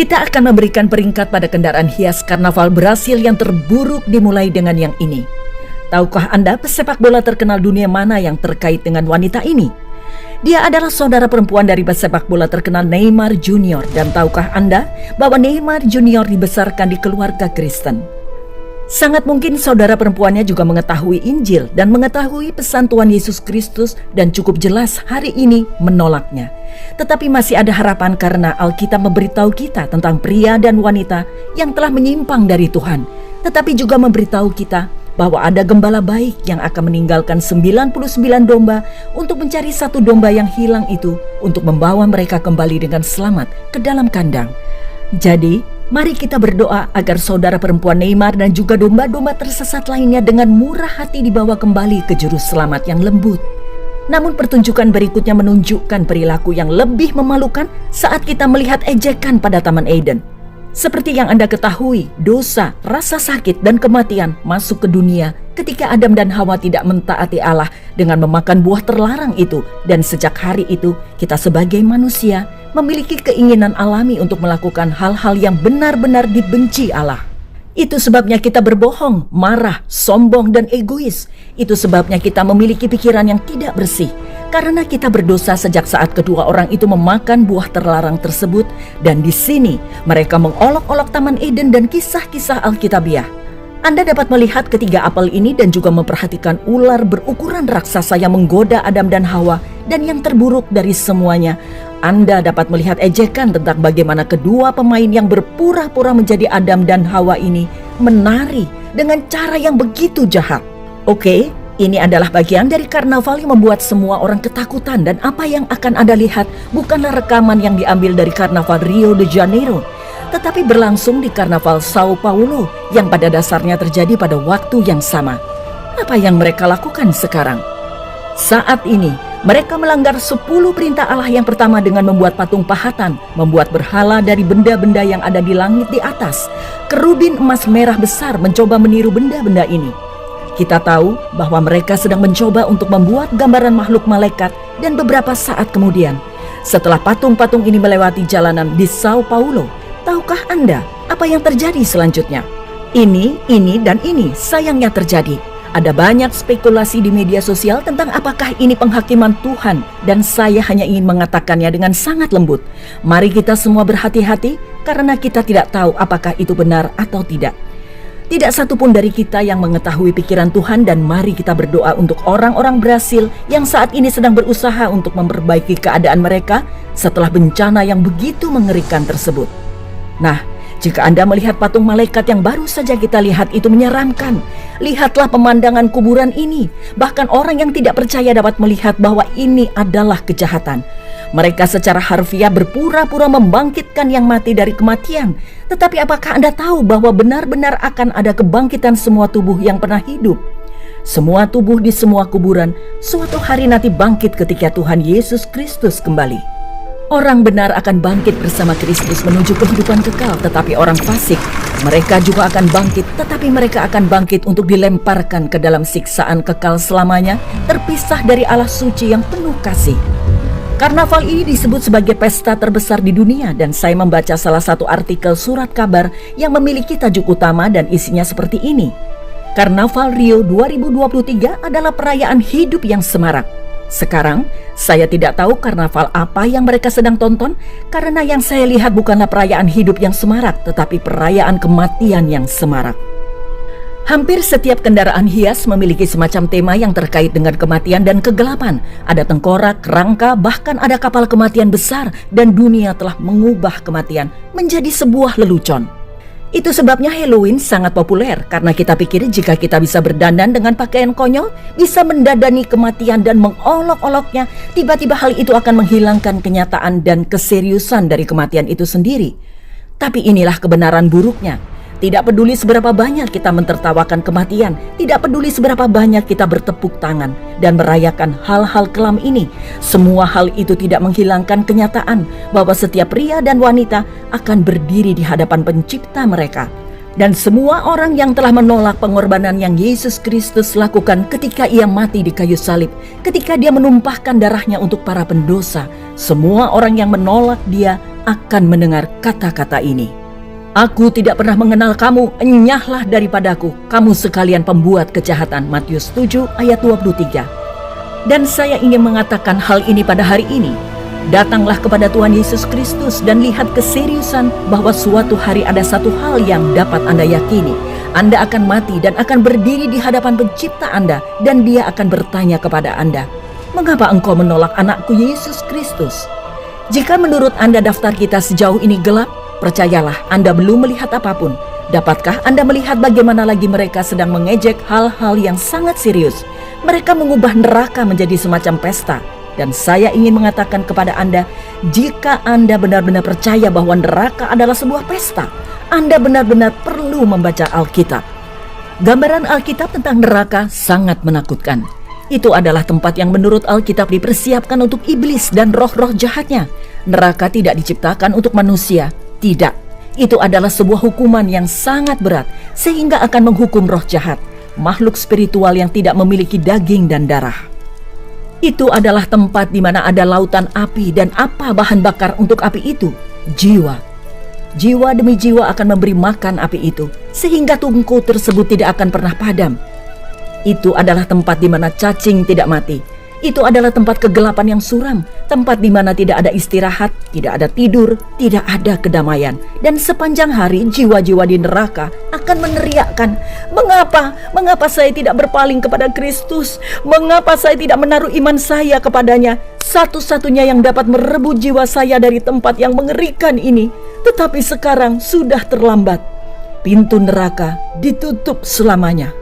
Kita akan memberikan peringkat pada kendaraan hias karnaval Brasil yang terburuk dimulai dengan yang ini. Tahukah Anda pesepak bola terkenal dunia mana yang terkait dengan wanita ini? Dia adalah saudara perempuan dari pesepak bola terkenal Neymar Junior. Dan tahukah Anda bahwa Neymar Junior dibesarkan di keluarga Kristen? Sangat mungkin saudara perempuannya juga mengetahui Injil dan mengetahui pesan Tuhan Yesus Kristus dan cukup jelas hari ini menolaknya. Tetapi masih ada harapan karena Alkitab memberitahu kita tentang pria dan wanita yang telah menyimpang dari Tuhan. Tetapi juga memberitahu kita bahwa ada gembala baik yang akan meninggalkan 99 domba untuk mencari satu domba yang hilang itu untuk membawa mereka kembali dengan selamat ke dalam kandang. Jadi, mari kita berdoa agar saudara perempuan Neymar dan juga domba-domba tersesat lainnya dengan murah hati dibawa kembali ke juru selamat yang lembut. Namun pertunjukan berikutnya menunjukkan perilaku yang lebih memalukan saat kita melihat ejekan pada Taman Eden. Seperti yang Anda ketahui, dosa, rasa sakit, dan kematian masuk ke dunia ketika Adam dan Hawa tidak mentaati Allah dengan memakan buah terlarang itu. Dan sejak hari itu, kita sebagai manusia memiliki keinginan alami untuk melakukan hal-hal yang benar-benar dibenci Allah. Itu sebabnya kita berbohong, marah, sombong, dan egois. Itu sebabnya kita memiliki pikiran yang tidak bersih. Karena kita berdosa sejak saat kedua orang itu memakan buah terlarang tersebut. Dan di sini mereka mengolok-olok Taman Eden dan kisah-kisah Alkitabiah. Anda dapat melihat ketiga apel ini dan juga memperhatikan ular berukuran raksasa yang menggoda Adam dan Hawa. Dan yang terburuk dari semuanya, Anda dapat melihat ejekan tentang bagaimana kedua pemain yang berpura-pura menjadi Adam dan Hawa ini menari dengan cara yang begitu jahat. Oke, ini adalah bagian dari karnaval yang membuat semua orang ketakutan. Dan apa yang akan Anda lihat bukanlah rekaman yang diambil dari karnaval Rio de Janeiro, tetapi berlangsung di karnaval Sao Paulo yang pada dasarnya terjadi pada waktu yang sama. Apa yang mereka lakukan sekarang? Saat ini, mereka melanggar 10 perintah Allah yang pertama dengan membuat patung pahatan, membuat berhala dari benda-benda yang ada di langit di atas. Kerubin emas merah besar mencoba meniru benda-benda ini. Kita tahu bahwa mereka sedang mencoba untuk membuat gambaran makhluk malaikat dan beberapa saat kemudian, setelah patung-patung ini melewati jalanan di Sao Paulo, tahukah Anda apa yang terjadi selanjutnya? Ini, dan ini sayangnya terjadi. Ada banyak spekulasi di media sosial tentang apakah ini penghakiman Tuhan, dan saya hanya ingin mengatakannya dengan sangat lembut. Mari kita semua berhati-hati karena kita tidak tahu apakah itu benar atau tidak. Tidak satu pun dari kita yang mengetahui pikiran Tuhan, dan mari kita berdoa untuk orang-orang Brasil yang saat ini sedang berusaha untuk memperbaiki keadaan mereka setelah bencana yang begitu mengerikan tersebut. Nah, jika Anda melihat patung malaikat yang baru saja kita lihat itu menyeramkan, lihatlah pemandangan kuburan ini. Bahkan orang yang tidak percaya dapat melihat bahwa ini adalah kejahatan. Mereka secara harfiah berpura-pura membangkitkan yang mati dari kematian. Tetapi apakah Anda tahu bahwa benar-benar akan ada kebangkitan semua tubuh yang pernah hidup? Semua tubuh di semua kuburan suatu hari nanti bangkit ketika Tuhan Yesus Kristus kembali. Orang benar akan bangkit bersama Kristus menuju kehidupan kekal, tetapi orang fasik, mereka juga akan bangkit, tetapi mereka akan bangkit untuk dilemparkan ke dalam siksaan kekal selamanya, terpisah dari Allah suci yang penuh kasih. Karnaval ini disebut sebagai pesta terbesar di dunia, dan saya membaca salah satu artikel surat kabar yang memiliki tajuk utama dan isinya seperti ini. Karnaval Rio 2023 adalah perayaan hidup yang semarak. Sekarang, saya tidak tahu karnaval apa yang mereka sedang tonton, karena yang saya lihat bukanlah perayaan hidup yang semarak, tetapi perayaan kematian yang semarak. Hampir setiap kendaraan hias memiliki semacam tema yang terkait dengan kematian dan kegelapan. Ada tengkorak, rangka, bahkan ada kapal kematian besar, dan dunia telah mengubah kematian menjadi sebuah lelucon. Itu sebabnya Halloween sangat populer, karena kita pikir jika kita bisa berdandan dengan pakaian konyol, bisa mendadani kematian dan mengolok-oloknya, tiba-tiba hal itu akan menghilangkan kenyataan dan keseriusan dari kematian itu sendiri. Tapi inilah kebenaran buruknya. Tidak peduli seberapa banyak kita mentertawakan kematian, tidak peduli seberapa banyak kita bertepuk tangan dan merayakan hal-hal kelam ini, semua hal itu tidak menghilangkan kenyataan bahwa setiap pria dan wanita akan berdiri di hadapan pencipta mereka. Dan semua orang yang telah menolak pengorbanan yang Yesus Kristus lakukan ketika ia mati di kayu salib, ketika dia menumpahkan darahnya untuk para pendosa, semua orang yang menolak dia akan mendengar kata-kata ini. Aku tidak pernah mengenal kamu, enyahlah daripadaku, kamu sekalian pembuat kejahatan. Matius 7 ayat 23. Dan saya ingin mengatakan hal ini pada hari ini. Datanglah kepada Tuhan Yesus Kristus dan lihat keseriusan bahwa suatu hari ada satu hal yang dapat Anda yakini. Anda akan mati dan akan berdiri di hadapan pencipta Anda, dan dia akan bertanya kepada Anda, "Mengapa engkau menolak anakku Yesus Kristus?" Jika menurut Anda daftar kita sejauh ini gelap, percayalah Anda belum melihat apapun. Dapatkah Anda melihat bagaimana lagi mereka sedang mengejek hal-hal yang sangat serius? Mereka mengubah neraka menjadi semacam pesta. Dan saya ingin mengatakan kepada Anda, jika Anda benar-benar percaya bahwa neraka adalah sebuah pesta, Anda benar-benar perlu membaca Alkitab. Gambaran Alkitab tentang neraka sangat menakutkan. Itu adalah tempat yang menurut Alkitab dipersiapkan untuk iblis dan roh-roh jahatnya. Neraka tidak diciptakan untuk manusia, tidak. Itu adalah sebuah hukuman yang sangat berat, sehingga akan menghukum roh jahat, makhluk spiritual yang tidak memiliki daging dan darah. Itu adalah tempat di mana ada lautan api, dan apa bahan bakar untuk api itu? Jiwa. Jiwa demi jiwa akan memberi makan api itu, sehingga tungku tersebut tidak akan pernah padam. Itu adalah tempat di mana cacing tidak mati. Itu adalah tempat kegelapan yang suram, tempat di mana tidak ada istirahat, tidak ada tidur, tidak ada kedamaian. Dan sepanjang hari jiwa-jiwa di neraka akan meneriakkan, "Mengapa? Mengapa saya tidak berpaling kepada Kristus? Mengapa saya tidak menaruh iman saya kepadanya? Satu-satunya yang dapat merebut jiwa saya dari tempat yang mengerikan ini. Tetapi sekarang sudah terlambat. Pintu neraka ditutup selamanya."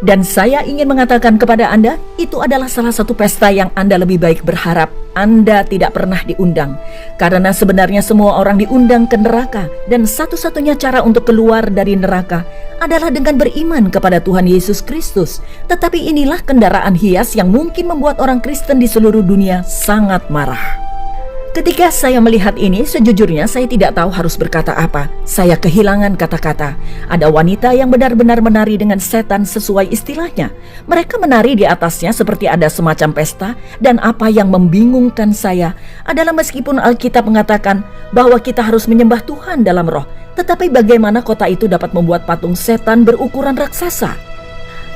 Dan saya ingin mengatakan kepada Anda, itu adalah salah satu pesta yang Anda lebih baik berharap Anda tidak pernah diundang. Karena sebenarnya semua orang diundang ke neraka, dan satu-satunya cara untuk keluar dari neraka adalah dengan beriman kepada Tuhan Yesus Kristus. Tetapi inilah kendaraan hias yang mungkin membuat orang Kristen di seluruh dunia sangat marah. Ketika saya melihat ini, sejujurnya saya tidak tahu harus berkata apa. Saya kehilangan kata-kata. Ada wanita yang benar-benar menari dengan setan sesuai istilahnya. Mereka menari di atasnya seperti ada semacam pesta, dan apa yang membingungkan saya adalah meskipun Alkitab mengatakan bahwa kita harus menyembah Tuhan dalam roh, tetapi bagaimana kota itu dapat membuat patung setan berukuran raksasa?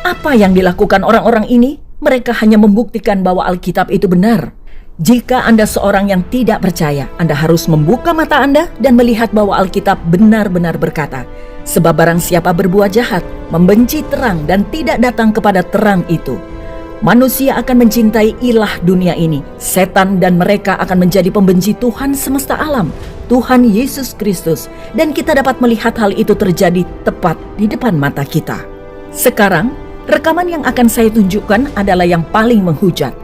Apa yang dilakukan orang-orang ini? Mereka hanya membuktikan bahwa Alkitab itu benar. Jika Anda seorang yang tidak percaya, Anda harus membuka mata Anda dan melihat bahwa Alkitab benar-benar berkata, sebab barang siapa berbuat jahat, membenci terang dan tidak datang kepada terang itu, manusia akan mencintai ilah dunia ini, setan, dan mereka akan menjadi pembenci Tuhan semesta alam, Tuhan Yesus Kristus, dan kita dapat melihat hal itu terjadi tepat di depan mata kita. Sekarang, rekaman yang akan saya tunjukkan adalah yang paling menghujat.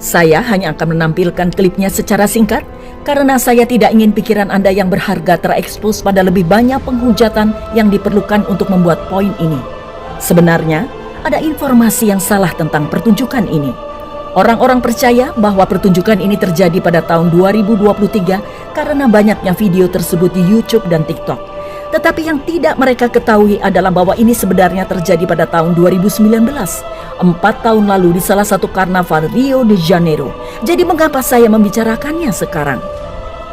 Saya hanya akan menampilkan klipnya secara singkat karena saya tidak ingin pikiran Anda yang berharga terekspos pada lebih banyak penghujatan yang diperlukan untuk membuat poin ini. Sebenarnya, ada informasi yang salah tentang pertunjukan ini. Orang-orang percaya bahwa pertunjukan ini terjadi pada tahun 2023 karena banyaknya video tersebut di YouTube dan TikTok. Tetapi yang tidak mereka ketahui adalah bahwa ini sebenarnya terjadi pada tahun 2019, 4 tahun lalu di salah satu karnaval Rio de Janeiro. Jadi mengapa saya membicarakannya sekarang?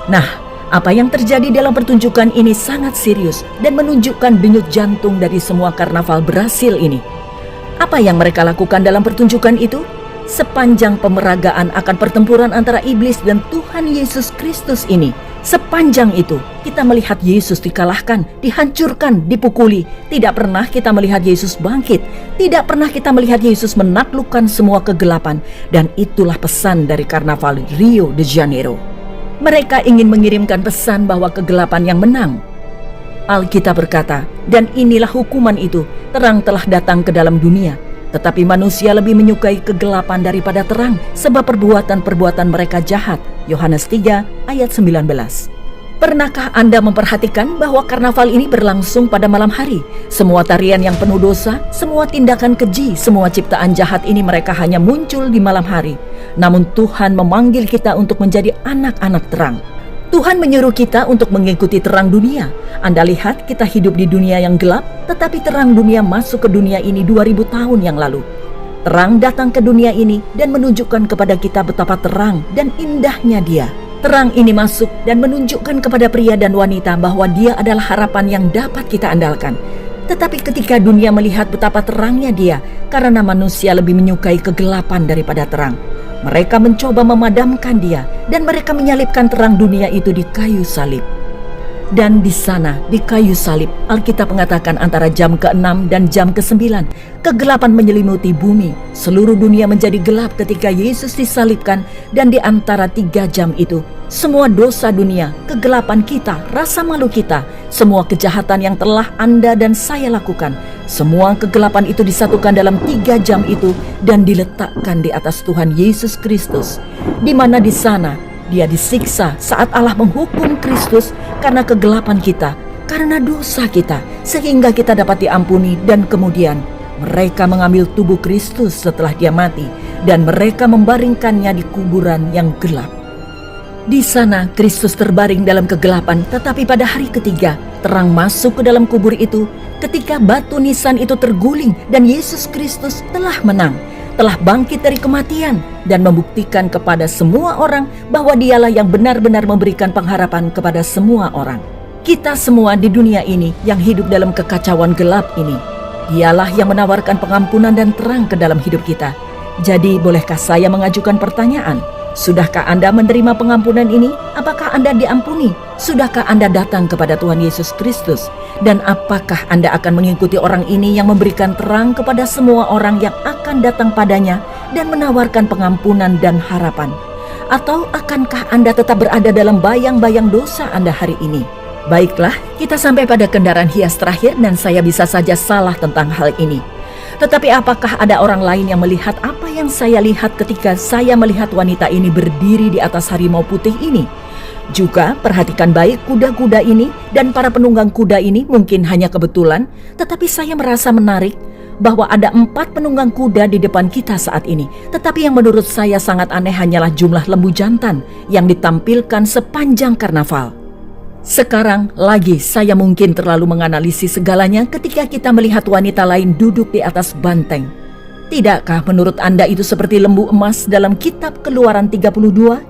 Nah, apa yang terjadi dalam pertunjukan ini sangat serius dan menunjukkan denyut jantung dari semua karnaval Brasil ini. Apa yang mereka lakukan dalam pertunjukan itu? Sepanjang pemeragaan akan pertempuran antara iblis dan Tuhan Yesus Kristus ini, sepanjang itu kita melihat Yesus dikalahkan, dihancurkan, dipukuli. Tidak pernah kita melihat Yesus bangkit. Tidak pernah kita melihat Yesus menaklukkan semua kegelapan. Dan itulah pesan dari karnaval Rio de Janeiro. Mereka ingin mengirimkan pesan bahwa kegelapan yang menang. Alkitab berkata, dan inilah hukuman itu, terang telah datang ke dalam dunia. Tetapi manusia lebih menyukai kegelapan daripada terang, sebab perbuatan-perbuatan mereka jahat. Yohanes 3 ayat 19. Pernahkah Anda memperhatikan bahwa karnaval ini berlangsung pada malam hari? Semua tarian yang penuh dosa, semua tindakan keji, semua ciptaan jahat ini mereka hanya muncul di malam hari. Namun Tuhan memanggil kita untuk menjadi anak-anak terang. Tuhan menyuruh kita untuk mengikuti terang dunia. Anda lihat kita hidup di dunia yang gelap, tetapi terang dunia masuk ke dunia ini 2000 tahun yang lalu. Terang datang ke dunia ini dan menunjukkan kepada kita betapa terang dan indahnya Dia. Terang ini masuk dan menunjukkan kepada pria dan wanita bahwa Dia adalah harapan yang dapat kita andalkan. Tetapi ketika dunia melihat betapa terangnya Dia, karena manusia lebih menyukai kegelapan daripada terang, mereka mencoba memadamkan Dia dan mereka menyalibkan terang dunia itu di kayu salib. Dan di sana, di kayu salib, Alkitab mengatakan antara jam ke-6 dan jam ke-9, kegelapan menyelimuti bumi. Seluruh dunia menjadi gelap ketika Yesus disalibkan, dan di antara 3 jam itu, semua dosa dunia, kegelapan kita, rasa malu kita, semua kejahatan yang telah Anda dan saya lakukan, semua kegelapan itu disatukan dalam 3 jam itu dan diletakkan di atas Tuhan Yesus Kristus, di mana di sana Dia disiksa saat Allah menghukum Kristus karena kegelapan kita, karena dosa kita, sehingga kita dapat diampuni. Dan kemudian mereka mengambil tubuh Kristus setelah Dia mati dan mereka membaringkannya di kuburan yang gelap. Di sana Kristus terbaring dalam kegelapan, tetapi pada hari ketiga terang masuk ke dalam kubur itu ketika batu nisan itu terguling dan Yesus Kristus telah menang, telah bangkit dari kematian dan membuktikan kepada semua orang bahwa Dialah yang benar-benar memberikan pengharapan kepada semua orang. Kita semua di dunia ini yang hidup dalam kekacauan gelap ini, Dialah yang menawarkan pengampunan dan terang ke dalam hidup kita. Jadi bolehkah saya mengajukan pertanyaan? Sudahkah Anda menerima pengampunan ini? Apakah Anda diampuni? Sudahkah Anda datang kepada Tuhan Yesus Kristus? Dan apakah Anda akan mengikuti orang ini yang memberikan terang kepada semua orang yang akan datang padanya dan menawarkan pengampunan dan harapan? Atau akankah Anda tetap berada dalam bayang-bayang dosa Anda hari ini? Baiklah, kita sampai pada kendaraan hias terakhir dan saya bisa saja salah tentang hal ini. Tetapi apakah ada orang lain yang melihat apa yang saya lihat ketika saya melihat wanita ini berdiri di atas harimau putih ini? Juga perhatikan baik kuda-kuda ini dan para penunggang kuda ini mungkin hanya kebetulan, tetapi saya merasa menarik bahwa ada 4 penunggang kuda di depan kita saat ini. Tetapi yang menurut saya sangat aneh hanyalah jumlah lembu jantan yang ditampilkan sepanjang karnaval. Sekarang lagi saya mungkin terlalu menganalisis segalanya ketika kita melihat wanita lain duduk di atas banteng. Tidakkah menurut Anda itu seperti lembu emas dalam kitab Keluaran 32